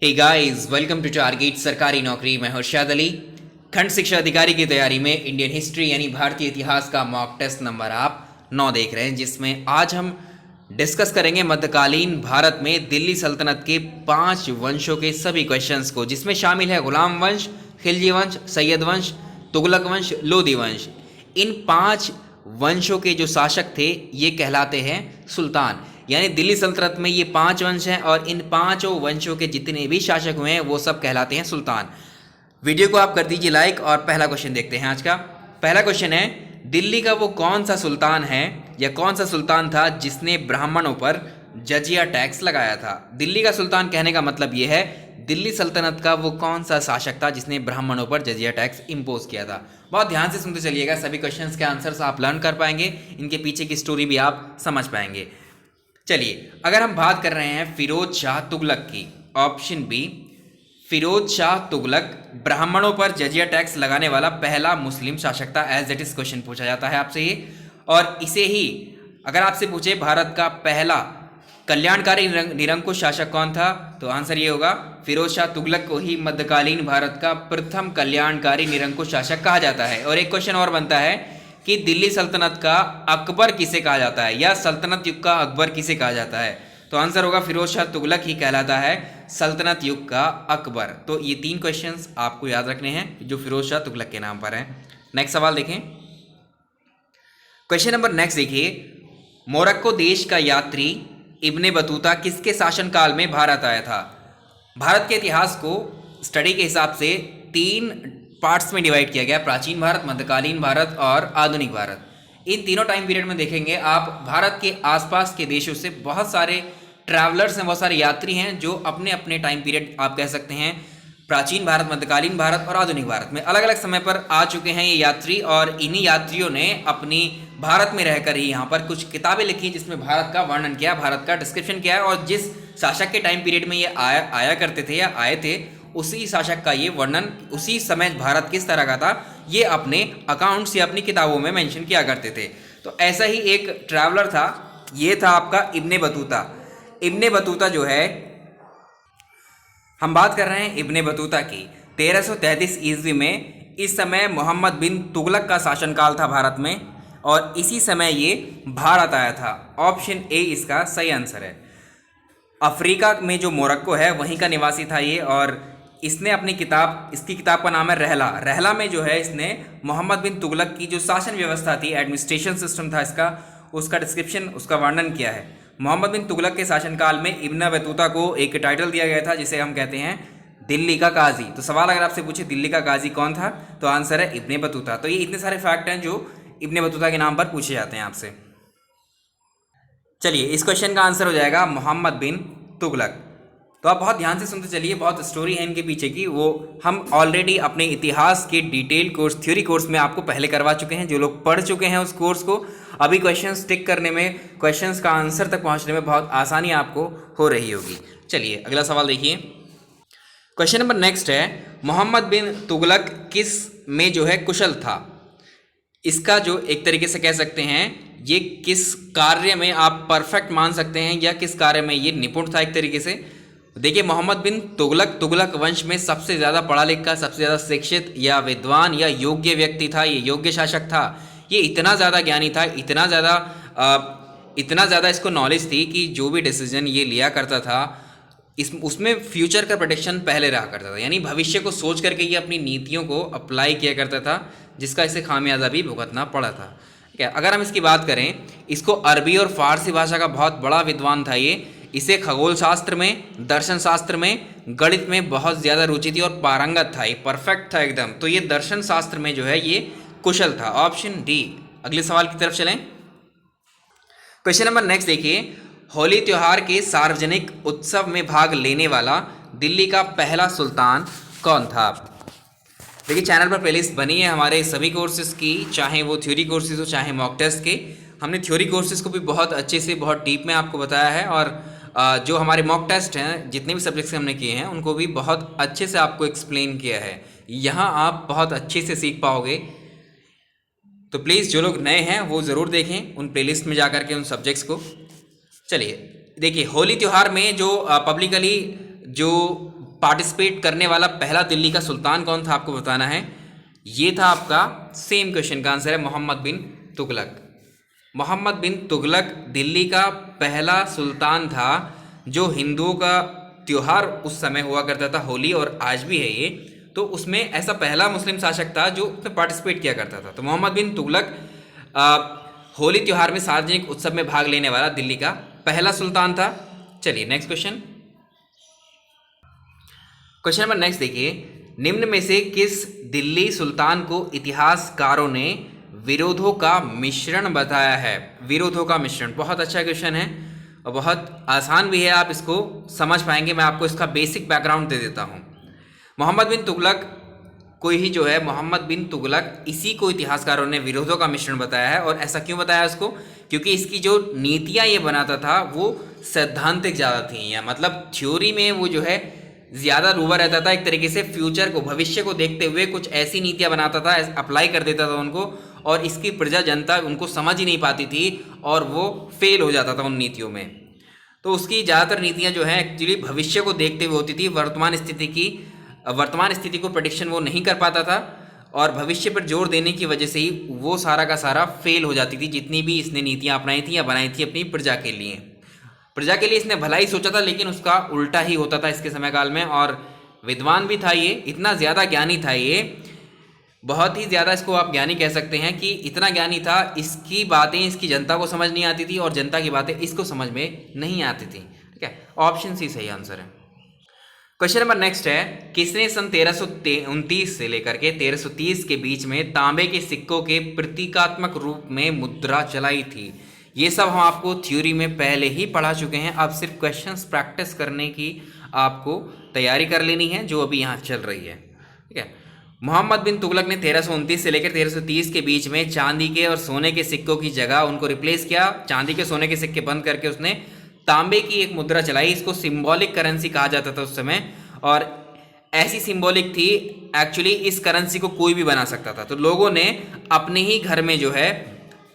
Hey guys, welcome to Target Sarkari Naukri. मैं हर्षद अली। खंड शिक्षा अधिकारी की तैयारी में इंडियन हिस्ट्री यानी भारतीय इतिहास का मॉक टेस्ट नंबर आप 9 देख रहे हैं, जिसमें आज हम डिस्कस करेंगे मध्यकालीन भारत में दिल्ली सल्तनत के 5 वंशों के सभी क्वेश्चंस को, जिसमें शामिल है गुलाम वंश, खिलजी वंश, सैयद वंश, तुगलक वंश, लोदी वंश। इन 5 वंशों के जो शासक थे ये कहलाते हैं सुल्तान। यानी दिल्ली सल्तनत में ये 5 वंश हैं और इन 5 वंशों के जितने भी शासक हुए हैं वो सब कहलाते हैं सुल्तान। वीडियो को आप कर दीजिए लाइक और पहला क्वेश्चन देखते हैं। आज का पहला क्वेश्चन है, दिल्ली का वो कौन सा सुल्तान है या कौन सा सुल्तान था जिसने ब्राह्मणों पर जजिया टैक्स लगाया था। दिल्ली का सुल्तान कहने का मतलब ये है दिल्ली सल्तनत का वो कौन सा शासक था जिसने ब्राह्मणों पर जजिया टैक्स इंपोज किया था। बहुत ध्यान से सुनते चलिएगा, सभी क्वेश्चंस के आंसर्स आप लर्न कर पाएंगे, इनके पीछे की स्टोरी भी आप समझ पाएंगे। चलिए, अगर हम बात कर रहे हैं फिरोज शाह तुगलक की, ऑप्शन बी फिरोज शाह तुगलक ब्राह्मणों पर जजिया टैक्स लगाने वाला पहला मुस्लिम शासक था। एज इट इज क्वेश्चन पूछा जाता है आपसे ये, और इसे ही अगर आपसे पूछे भारत का पहला कल्याणकारी निरंकुश शासक कौन था, तो आंसर ये होगा फिरोज शाह तुगलक को ही मध्यकालीन भारत का प्रथम कल्याणकारी निरंकुश शासक कहा जाता है। और एक क्वेश्चन और बनता है कि दिल्ली सल्तनत का अकबर किसे कहा जाता है या सल्तनत युग का अकबर किसे कहा जाता है, तो आंसर होगा फिरोज शाह तुगलक ही कहलाता है सल्तनत युग का अकबर। तो ये 3 क्वेश्चंस आपको याद रखने हैं जो फिरोज शाह तुगलक के नाम पर हैं। नेक्स्ट सवाल देखें, क्वेश्चन नंबर नेक्स्ट देखिए, मोरक्को देश का यात्री इब्ने बतूता किसके शासनकाल में भारत आया था। भारत के इतिहास को स्टडी के हिसाब से 3 पार्ट्स में डिवाइड किया गया, प्राचीन भारत, मध्यकालीन भारत और आधुनिक भारत। इन तीनों टाइम पीरियड में देखेंगे आप, भारत के आसपास के देशों से बहुत सारे ट्रैवलर्स हैं, बहुत सारे यात्री हैं जो अपने अपने टाइम पीरियड आप कह सकते हैं प्राचीन भारत, मध्यकालीन भारत और आधुनिक भारत में अलग अलग समय पर आ चुके हैं ये यात्री। और इन्हीं यात्रियों ने अपनी भारत में रहकर ही यहाँ पर कुछ किताबें लिखी जिसमें भारत का वर्णन किया, भारत का डिस्क्रिप्शन किया है, और जिस शासक के टाइम पीरियड में ये आया करते थे या आए थे उसी शासक का ये वर्णन, उसी समय भारत किस तरह का था ये अपने अकाउंट्स या अपनी किताबों में मेंशन किया करते थे। तो ऐसा ही एक ट्रैवलर था, ये था आपका इब्ने बतूता। इब्ने बतूता जो है, हम बात कर रहे हैं इब्ने बतूता की, 1333 ईस्वी में। इस समय मोहम्मद बिन तुगलक का शासनकाल था भारत में और इसी समय ये भारत आया था। ऑप्शन ए इसका सही आंसर है। अफ्रीका में जो मोरक्को है वहीं का निवासी था ये, और इसने अपनी किताब, इसकी किताब का नाम है रहला। रहला में जो है इसने मोहम्मद बिन तुगलक की जो शासन व्यवस्था थी, एडमिनिस्ट्रेशन सिस्टम था इसका, उसका डिस्क्रिप्शन, उसका वर्णन किया है। मोहम्मद बिन तुगलक के शासनकाल में इब्ने बतूता को एक टाइटल दिया गया था जिसे हम कहते हैं दिल्ली का काजी। तो सवाल अगर आपसे पूछे दिल्ली का काजी कौन था, तो आंसर है इब्ने बतूता। तो ये इतने सारे फैक्ट हैं जो इब्ने बतूता के नाम पर पूछे जाते हैं आपसे। चलिए, इस क्वेश्चन का आंसर हो जाएगा मोहम्मद बिन तुगलक। तो आप बहुत ध्यान से सुनते चलिए, बहुत स्टोरी है इनके पीछे की, वो हम ऑलरेडी अपने इतिहास के डिटेल कोर्स, थ्योरी कोर्स में आपको पहले करवा चुके हैं। जो लोग पढ़ चुके हैं उस कोर्स को, अभी क्वेश्चंस टिक करने में, क्वेश्चंस का आंसर तक पहुंचने में बहुत आसानी आपको हो रही होगी। चलिए अगला सवाल देखिए, क्वेश्चन नंबर नेक्स्ट है, मोहम्मद बिन तुगलक किस में जो है कुशल था। इसका जो एक तरीके से कह सकते हैं ये किस कार्य में आप परफेक्ट मान सकते हैं या किस कार्य में ये निपुण था एक तरीके से। देखिए, मोहम्मद बिन तुगलक, तुगलक वंश में सबसे ज़्यादा पढ़ा लिखा, सबसे ज़्यादा शिक्षित या विद्वान या योग्य व्यक्ति था, ये योग्य शासक था। ये इतना ज़्यादा ज्ञानी था, इतना ज़्यादा इसको नॉलेज थी कि जो भी डिसीजन ये लिया करता था उसमें फ्यूचर का प्रोटेक्शन पहले रहा करता था, यानी भविष्य को सोच करके ये अपनी नीतियों को अप्लाई किया करता था, जिसका इसे खामियाजा भी भुगतना पड़ा था। ठीक है, अगर हम इसकी बात करें, इसको अरबी और फारसी भाषा का बहुत बड़ा विद्वान था ये। इसे खगोल शास्त्र में, दर्शन शास्त्र में, गणित में बहुत ज़्यादा रुचि थी और पारंगत था, ये परफेक्ट था एकदम। तो ये दर्शन शास्त्र में जो है ये कुशल था। Option D. अगले सवाल की तरफ चलें, क्वेश्चन नंबर नेक्स्ट देखिए, होली त्यौहार के सार्वजनिक उत्सव में भाग लेने वाला दिल्ली का पहला सुल्तान कौन था। देखिए, चैनल पर प्लेलिस्ट बनी है हमारे सभी कोर्सेज की, चाहे वो थ्योरी कोर्सेज हो चाहे मॉक टेस्ट के। हमने थ्योरी कोर्सेज को भी बहुत अच्छे से, बहुत डीप में आपको बताया है, और जो हमारे मॉक टेस्ट हैं, जितने भी सब्जेक्ट्स हमने किए हैं उनको भी बहुत अच्छे से आपको एक्सप्लेन किया है। यहाँ आप बहुत अच्छे से सीख पाओगे। तो प्लीज़ जो लोग नए हैं वो ज़रूर देखें उन प्लेलिस्ट में जा कर के उन सब्जेक्ट्स को। चलिए देखिए, होली त्यौहार में जो पब्लिकली जो पार्टिसिपेट करने वाला पहला दिल्ली का सुल्तान कौन था, आपको बताना है। ये था आपका सेम क्वेश्चन का आंसर है मोहम्मद बिन तुगलक। मोहम्मद बिन तुगलक दिल्ली का पहला सुल्तान था। जो हिंदुओं का त्योहार उस समय हुआ करता था होली, और आज भी है ये, तो उसमें ऐसा पहला मुस्लिम शासक था जो उसमें पार्टिसिपेट किया करता था। तो मोहम्मद बिन तुगलक होली त्योहार में सार्वजनिक उत्सव में भाग लेने वाला दिल्ली का पहला सुल्तान था। चलिए next question. Question number next देखिए, निम्न में से किस दिल्ली सुल्तान को इतिहासकारों ने विरोधों का मिश्रण बताया है। विरोधों का मिश्रण बहुत अच्छा क्वेश्चन है और बहुत आसान भी है, आप इसको समझ पाएंगे। मैं आपको इसका बेसिक बैकग्राउंड दे देता हूँ। मोहम्मद बिन तुगलक को ही जो है, मोहम्मद बिन तुगलक इसी को इतिहासकारों ने विरोधों का मिश्रण बताया है। और ऐसा क्यों बताया उसको, क्योंकि इसकी जो नीतियाँ ये बनाता था वो सैद्धांतिक ज़्यादा थी, या मतलब थ्योरी में वो जो है ज़्यादा रूबा रहता था। एक तरीके से फ्यूचर को, भविष्य को देखते हुए कुछ ऐसी नीतियाँ बनाता था, अप्लाई कर देता था उनको, और इसकी प्रजा जनता उनको समझ ही नहीं पाती थी और वो फेल हो जाता था उन नीतियों में। तो उसकी ज़्यादातर नीतियाँ जो है एक्चुअली भविष्य को देखते हुए होती थी। वर्तमान स्थिति को प्रेडिक्शन वो नहीं कर पाता था, और भविष्य पर जोर देने की वजह से ही वो सारा का सारा फेल हो जाती थी, जितनी भी इसने नीतियाँ अपनाई थी या बनाई थी अपनी प्रजा के लिए। प्रजा के लिए इसने भलाई सोचा था, लेकिन उसका उल्टा ही होता था इसके समय काल में। और विद्वान भी था ये, इतना ज़्यादा ज्ञानी था ये, बहुत ही ज़्यादा इसको आप ज्ञानी कह सकते हैं कि इतना ज्ञानी था, इसकी बातें इसकी जनता को समझ नहीं आती थी और जनता की बातें इसको समझ में नहीं आती थी। ठीक है, ऑप्शन सी सही आंसर है। क्वेश्चन नंबर नेक्स्ट है, किसने सन 1329 से लेकर के 1330 के बीच में तांबे के सिक्कों के प्रतीकात्मक रूप में मुद्रा चलाई थी। ये सब हम आपको थ्योरी में पहले ही पढ़ा चुके हैं, अब सिर्फ क्वेश्चंस प्रैक्टिस करने की आपको तैयारी कर लेनी है जो अभी यहाँ चल रही है। ठीक है, मोहम्मद बिन तुगलक ने 1329 से लेकर 1330 के बीच में चांदी के और सोने के सिक्कों की जगह उनको रिप्लेस किया। चांदी के सोने के सिक्के बंद करके उसने तांबे की एक मुद्रा चलाई। इसको सिंबॉलिक करेंसी कहा जाता था उस समय, और ऐसी सिंबॉलिक थी, एक्चुअली इस करेंसी को कोई भी बना सकता था। तो लोगों ने अपने ही घर में जो है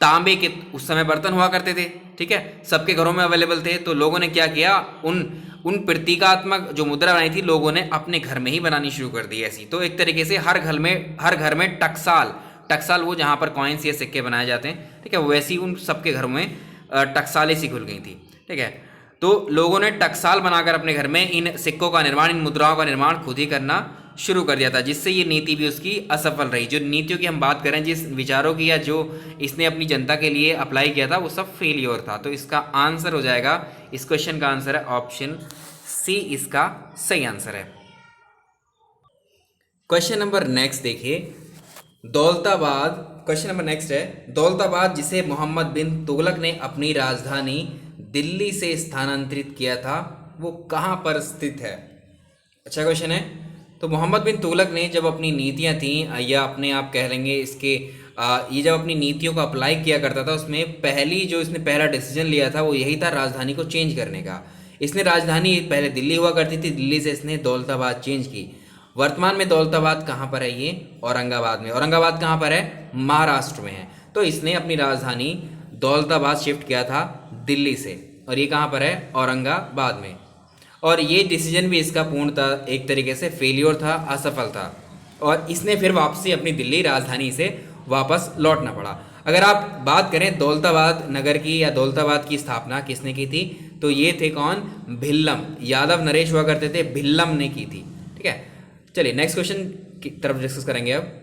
तांबे के, उस समय बर्तन हुआ करते थे, ठीक है, सबके घरों में अवेलेबल थे, तो लोगों ने क्या किया, उन प्रतीकात्मक जो मुद्रा बनाई थी लोगों ने अपने घर में ही बनानी शुरू कर दी ऐसी। तो एक तरीके से हर घर में टकसाल वो जहाँ पर कॉइन्स या सिक्के बनाए जाते हैं, ठीक है, वैसी उन सबके घरों में टकसालें सी खुल गई थी। ठीक है, तो लोगों ने टकसाल बनाकर अपने घर में इन सिक्कों का निर्माण, इन मुद्राओं का निर्माण खुद ही करना शुरू कर दिया था, जिससे ये नीति भी उसकी असफल रही। जो नीतियों की हम बात करें, जिस विचारों की या जो इसने अपनी जनता के लिए अप्लाई किया था, वो सब फेलियर था। तो इसका आंसर हो जाएगा, इस क्वेश्चन का आंसर है ऑप्शन सी, इसका सही आंसर है। क्वेश्चन नंबर नेक्स्ट देखिए, दौलताबाद। क्वेश्चन नंबर नेक्स्ट है, दौलताबाद जिसे मोहम्मद बिन तुगलक ने अपनी राजधानी दिल्ली से स्थानांतरित किया था, वो कहाँ पर स्थित है। अच्छा क्वेश्चन है। तो मोहम्मद बिन तुगलक ने जब अपनी नीतियाँ थीं, या अपने आप कह लेंगे इसके, ये जब अपनी नीतियों को अप्लाई किया करता था, उसमें इसने पहला डिसीजन लिया था वो यही था, राजधानी को चेंज करने का। इसने राजधानी पहले दिल्ली हुआ करती थी, दिल्ली से इसने दौलताबाद चेंज की। वर्तमान में दौलताबाद कहाँ पर है, ये औरंगाबाद में। औरंगाबाद कहाँ पर है, महाराष्ट्र में है। तो इसने अपनी राजधानी दौलताबाद शिफ्ट किया था दिल्ली से, और ये कहाँ पर है, औरंगाबाद में। और ये डिसीजन भी इसका पूर्णतः एक तरीके से फेलियर था, असफल था, और इसने फिर वापसी अपनी दिल्ली राजधानी से वापस लौटना पड़ा। अगर आप बात करें दौलताबाद नगर की या दौलताबाद की स्थापना किसने की थी, तो ये थे कौन, भिल्लम, यादव नरेश हुआ करते थे, भिल्लम ने की थी। ठीक है, चलिए नेक्स्ट क्वेश्चन की तरफ डिस्कस करेंगे अब।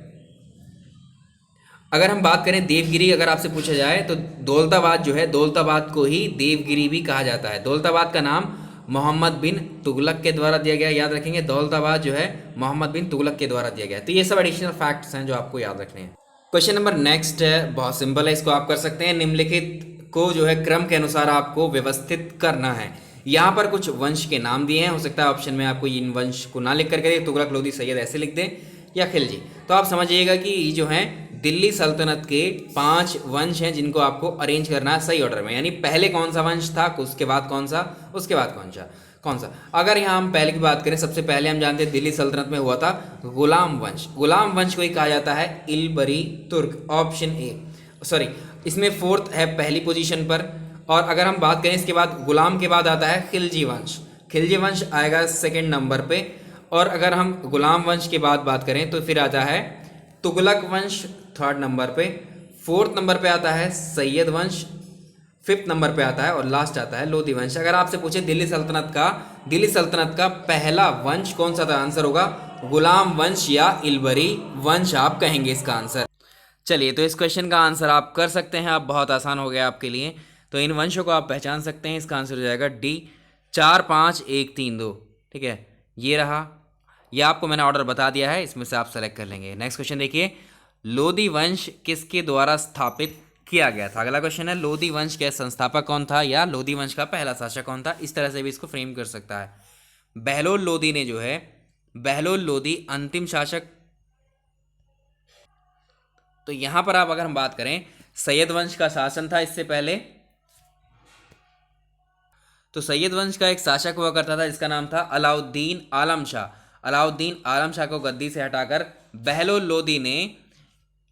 अगर हम बात करें देवगिरी, अगर आपसे पूछा जाए तो दौलताबाद जो है, दौलताबाद को ही देवगिरी भी कहा जाता है। दौलताबाद का नाम मोहम्मद बिन तुगलक के द्वारा दिया गया, याद रखेंगे, दौलताबाद जो है मोहम्मद बिन तुगलक के द्वारा दिया गया। तो ये सब एडिशनल फैक्ट्स हैं जो आपको याद रखने हैं। क्वेश्चन नंबर नेक्स्ट है, बहुत सिंपल है, इसको आप कर सकते हैं। निम्नलिखित को जो है क्रम के अनुसार आपको व्यवस्थित करना है। यहाँ पर कुछ वंश के नाम दिए हैं, हो सकता है ऑप्शन में आपको इन वंश को ना लिख करके दे, तुगलक, लोधी, सैयद ऐसे लिख दें, या खिलजी। तो आप समझिएगा कि ये जो है दिल्ली सल्तनत के 5 वंश हैं जिनको आपको अरेंज करना है सही ऑर्डर में। यानी पहले कौन सा वंश था, उसके बाद कौन सा, उसके बाद कौन सा। अगर यहाँ हम पहले की बात करें, सबसे पहले हम जानते हैं दिल्ली सल्तनत में हुआ था गुलाम वंश। गुलाम वंश को ही कहा जाता है इलबरी तुर्क, ऑप्शन ए, सॉरी, इसमें 4th है पहली पोजीशन पर। और अगर हम बात करें इसके बाद गुलाम के बाद आता है खिलजी वंश। खिलजी वंश आएगा 2nd नंबर पे। और अगर हम गुलाम वंश के बाद बात करें तो फिर आता है तुगलक वंश 3rd नंबर पे, 4th नंबर पे आता है सैयद वंश, 5th नंबर पे आता है और लास्ट आता है लोधी वंश। अगर आपसे पूछे दिल्ली सल्तनत का पहला वंश कौन सा था, आंसर होगा गुलाम वंश या इलबरी वंश आप कहेंगे इसका आंसर। चलिए, तो इस क्वेश्चन का आंसर आप कर सकते हैं, अब बहुत आसान हो गया आपके लिए। तो इन वंशों को आप पहचान सकते हैं, इसका आंसर हो जाएगा डी 4 5 1 3 2। ठीक है, ये रहा, ये आपको मैंने ऑर्डर बता दिया है, इसमें से आप सेलेक्ट कर लेंगे। नेक्स्ट क्वेश्चन देखिए, लोधी वंश किसके द्वारा स्थापित किया गया था। अगला क्वेश्चन है लोधी वंश के संस्थापक कौन था या लोधी वंश का पहला शासक कौन था। इस तरह से भी इसको फ्रेम कर सकता है। बहलोल लोधी ने जो है, बहलोल लोधी अंतिम शासक। तो यहां पर आप अगर हम बात करें सैयद वंश का शासन था इससे पहले, तो सैयद वंश का एक शासक हुआ करता था जिसका नाम था अलाउद्दीन आलम शाह। अलाउद्दीन आलम शाह को गद्दी से हटाकर बहलोल लोधी ने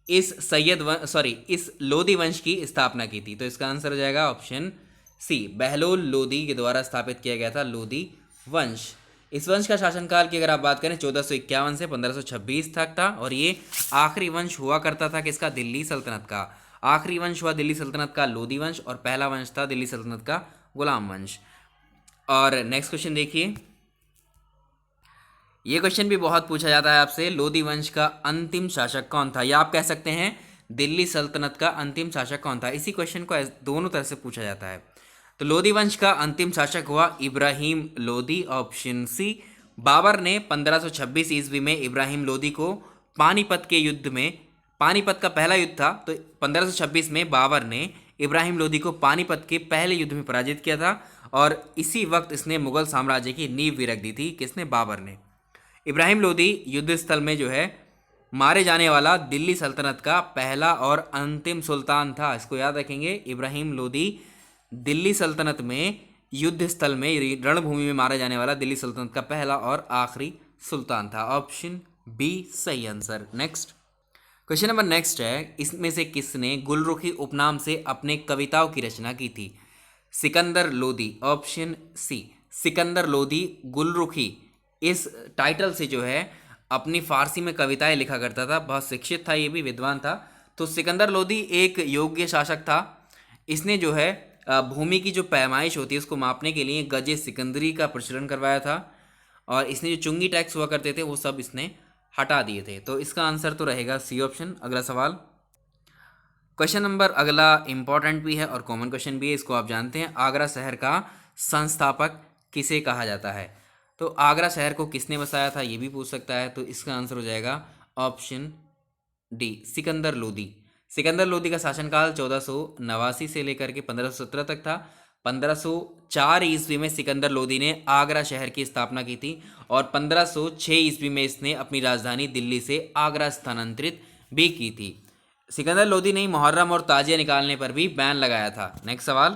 इस लोधी वंश की स्थापना की थी। तो इसका आंसर हो जाएगा ऑप्शन सी, बहलोल लोधी के द्वारा स्थापित किया गया था लोधी वंश। इस वंश का शासनकाल की अगर आप बात करें 1451 से 1526 तक था और ये आखिरी वंश हुआ करता था किसका, दिल्ली सल्तनत का। आखिरी वंश हुआ दिल्ली सल्तनत का लोधी वंश और पहला वंश था दिल्ली सल्तनत का गुलाम वंश। और नेक्स्ट क्वेश्चन देखिए, ये क्वेश्चन भी बहुत पूछा जाता है आपसे, लोधी वंश का अंतिम शासक कौन था, या आप कह सकते हैं दिल्ली सल्तनत का अंतिम शासक कौन था। इसी क्वेश्चन को दोनों तरह से पूछा जाता है। तो लोधी वंश का अंतिम शासक हुआ इब्राहिम लोधी, ऑप्शन सी। बाबर ने 1526 ईस्वी में इब्राहिम लोधी को पानीपत के युद्ध में, पानीपत का पहला युद्ध था, तो 1526 में बाबर ने इब्राहिम लोधी को पानीपत के पहले युद्ध में पराजित किया था और इसी वक्त इसने मुगल साम्राज्य की नींव भी रख दी थी। किसने, बाबर ने। इब्राहिम लोधी युद्ध स्थल में जो है मारे जाने वाला दिल्ली सल्तनत का पहला और अंतिम सुल्तान था। इसको याद रखेंगे, इब्राहिम लोधी दिल्ली सल्तनत में युद्ध स्थल में, रणभूमि में मारा जाने वाला दिल्ली सल्तनत का पहला और आखिरी सुल्तान था। ऑप्शन बी सही answer. Next question number next है, इसमें से किसने गुलरुखी उपनाम से अपने कविताओं की रचना की थी। Sikandar Lodi, option C. सिकंदर लोधी गुलरुखी इस टाइटल से जो है अपनी फारसी में कविताएं लिखा करता था, बहुत शिक्षित था, ये भी विद्वान था। तो सिकंदर लोधी एक योग्य शासक था। इसने जो है भूमि की जो पैमाइश होती है उसको मापने के लिए गजे सिकंदरी का प्रचलन करवाया था और इसने जो चुंगी टैक्स हुआ करते थे वो सब इसने हटा दिए थे। तो इसका आंसर तो रहेगा सी ऑप्शन। अगला सवाल, क्वेश्चन नंबर अगला इंपॉर्टेंट भी है और कॉमन क्वेश्चन भी है, इसको आप जानते हैं। आगरा शहर का संस्थापक किसे कहा जाता है। तो आगरा शहर को किसने बसाया था ये भी पूछ सकता है। तो इसका आंसर हो जाएगा ऑप्शन डी, सिकंदर लोधी। सिकंदर लोधी का शासनकाल 1489 से लेकर के 1517 तक था। 1504 ईस्वी में सिकंदर लोधी ने आगरा शहर की स्थापना की थी और 1506 ईस्वी में इसने अपनी राजधानी दिल्ली से आगरा स्थानांतरित भी की थी। सिकंदर लोधी ने मुहर्रम और ताजिया निकालने पर भी बैन लगाया था। नेक्स्ट सवाल,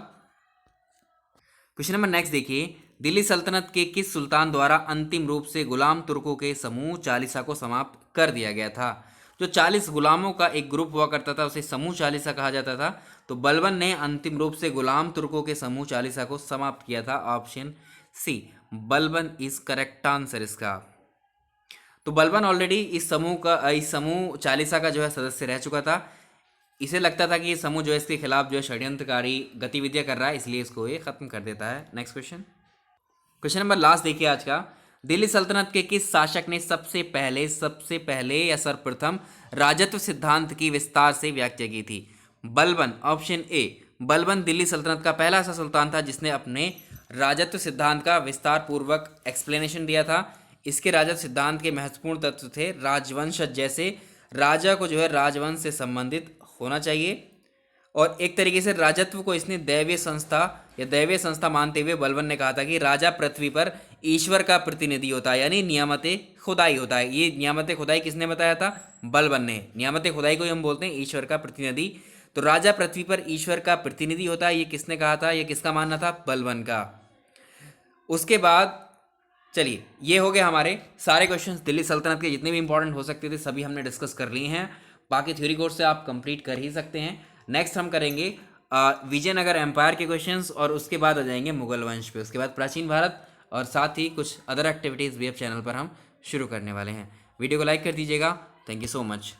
क्वेश्चन नंबर नेक्स्ट देखिए, दिल्ली सल्तनत के किस सुल्तान द्वारा अंतिम रूप से गुलाम तुर्कों के समूह चालीसा को समाप्त कर दिया गया था। जो 40 गुलामों का एक ग्रुप हुआ करता था उसे समूह चालीसा कहा जाता था। तो बलबन ने अंतिम रूप से गुलाम तुर्कों के समूह चालीसा को समाप्त किया था। Option C, Balban is correct answer इसका। तो बलबन ऑलरेडी इस समूह चालीसा का जो है सदस्य रह चुका था। इसे लगता था कि ये समूह जो है इसके खिलाफ जो है षड्यंत्रकारी गतिविधियां कर रहा है, इसलिए इसको ये खत्म कर देता है। Next question, question number last देखिए आज का, दिल्ली सल्तनत के किस शासक ने सबसे पहले या सर्वप्रथम राजत्व सिद्धांत की विस्तार से व्याख्या की थी। Balban, option A. बलबन दिल्ली सल्तनत का पहला ऐसा सुल्तान था जिसने अपने राजत्व सिद्धांत का विस्तार पूर्वक एक्सप्लेनेशन दिया था। इसके राजत्व सिद्धांत के महत्वपूर्ण तत्व थे राजवंश, जैसे राजा को जो है राजवंश से संबंधित होना चाहिए और एक तरीके से राजत्व को इसने दैवीय संस्था मानते हुए बलबन ने कहा था कि राजा पृथ्वी पर ईश्वर का प्रतिनिधि होता है, यानी नियामते खुदाई होता है। ये नियामते खुदाई किसने बताया था, बलबन ने। नियामते खुदाई को हम बोलते हैं ईश्वर का प्रतिनिधि। तो राजा पृथ्वी पर ईश्वर का प्रतिनिधि होता है, ये किसने कहा था, ये किसका मानना था, बलबन का। उसके बाद चलिए, ये हो गए हमारे सारे क्वेश्चंस दिल्ली सल्तनत के जितने भी इंपॉर्टेंट हो सकते थे सभी हमने डिस्कस कर लिए हैं। बाकी थ्योरी कोर्स से आप कंप्लीट कर ही सकते हैं। नेक्स्ट हम करेंगे विजयनगर एम्पायर के क्वेश्चंस और उसके बाद आ जाएंगे मुगल वंश पे, उसके बाद प्राचीन भारत और साथ ही कुछ अदर एक्टिविटीज़ भी अब चैनल पर हम शुरू करने वाले हैं। वीडियो को लाइक कर दीजिएगा। Thank you so much.